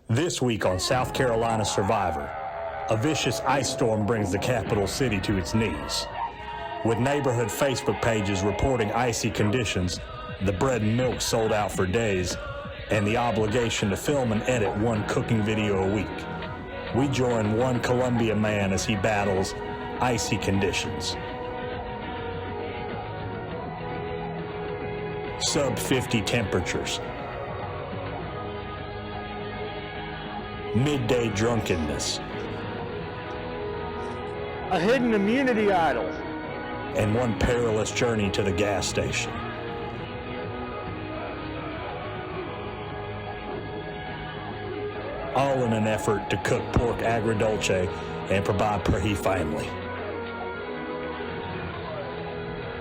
This week on South Carolina Survivor, a vicious ice storm brings the capital city to its knees. With neighborhood Facebook pages reporting icy conditions, the bread and milk sold out for days, and the obligation to film and edit one cooking video a week, we join one Columbia man as he battles icy conditions. Sub-50 temperatures, midday drunkenness, a hidden immunity idol, and one perilous journey to the gas station. All in an effort to cook pork agrodolce and provide for his family.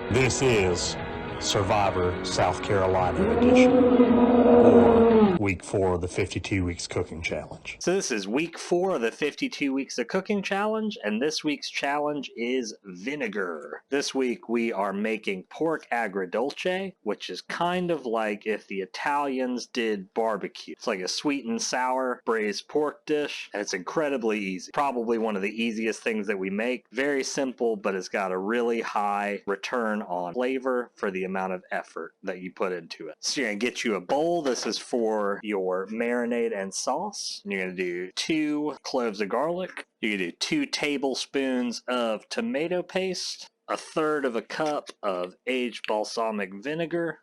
This is Survivor South Carolina edition, or week 4 of the 52 Weeks Cooking Challenge. So this is week 4 of the 52 Weeks of Cooking Challenge, and this week's challenge is vinegar. This week we are making pork agrodolce, which is kind of like if the Italians did barbecue. It's like a sweet and sour braised pork dish, and it's incredibly easy. Probably one of the easiest things that we make. Very simple, but it's got a really high return on flavor for the amount of effort that you put into it. So you're going to get you a bowl. This is for your marinade and sauce. You're going to do 2 cloves of garlic. You're going to do 2 tablespoons of tomato paste, 1/3 of a cup of aged balsamic vinegar.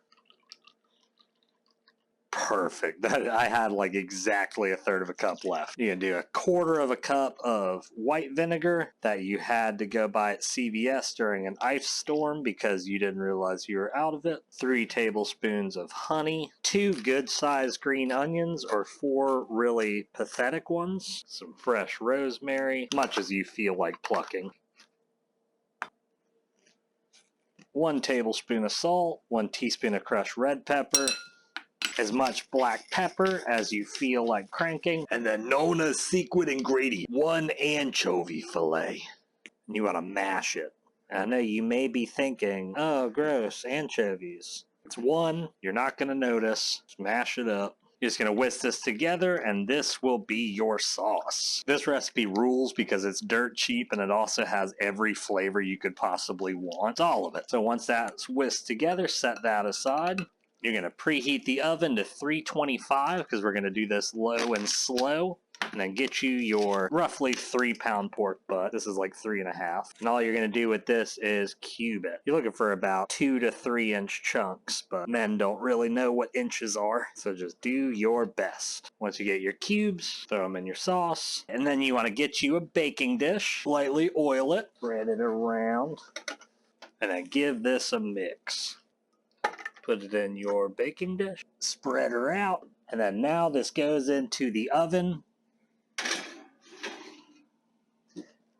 Perfect. I had like exactly 1/3 of a cup left. You're going to do 1/4 of a cup of white vinegar that you had to go buy at CVS during an ice storm because you didn't realize you were out of it. 3 tablespoons of honey, 2 good-sized green onions or 4 really pathetic ones, some fresh rosemary, much as you feel like plucking. 1 tablespoon of salt, 1 teaspoon of crushed red pepper, as much black pepper as you feel like cranking, and then Nona's secret ingredient, 1 anchovy fillet. And you want to mash it. I know you may be thinking, oh, gross, anchovies. It's 1, you're not going to notice. Just mash it up. You're just going to whisk this together, and this will be your sauce. This recipe rules because it's dirt cheap, and it also has every flavor you could possibly want. It's all of it. So once that's whisked together, set that aside. You're going to preheat the oven to 325 because we're going to do this low and slow. And then get you your roughly 3-pound pork butt. This is like 3.5. And all you're going to do with this is cube it. You're looking for about 2 to 3 inch chunks, but men don't really know what inches are. So just do your best. Once you get your cubes, throw them in your sauce. And then you want to get you a baking dish. Lightly oil it. Spread it around. And then give this a mix. Put it in your baking dish, spread her out, and then now this goes into the oven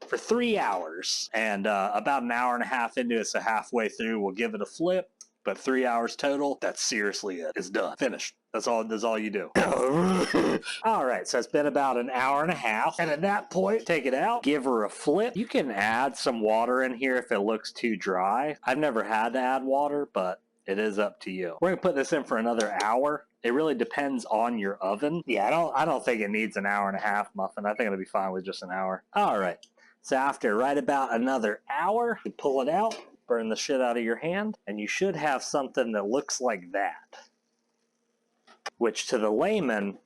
for 3 hours. And about 1.5 hours into it, so halfway through, we'll give it a flip. But 3 hours total, that's seriously it. It's done. Finished. That's all you do. All right, so it's been about 1.5 hours. And at that point, take it out, give her a flip. You can add some water in here if it looks too dry. I've never had to add water, but it is up to you. We're going to put this in for another hour. It really depends on your oven. Yeah, I don't think it needs 1.5 hours muffin. I think it'll be fine with just 1 hour. All right. So after right about another hour, you pull it out, burn the shit out of your hand, and you should have something that looks like that, which to the layman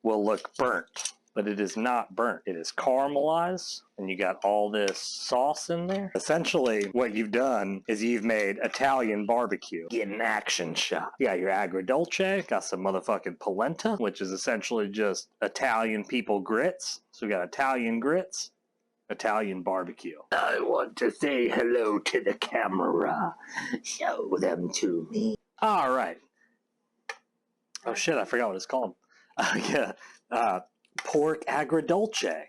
will look burnt. But it is not burnt. It is caramelized, and you got all this sauce in there. Essentially, what you've done is you've made Italian barbecue. Get an action shot. You got your agrodolce, got some motherfucking polenta, which is essentially just Italian people grits. So we got Italian grits, Italian barbecue. I want to say hello to the camera. Show them to me. All right. Oh shit, I forgot what it's called. Yeah. Pork agrodolce.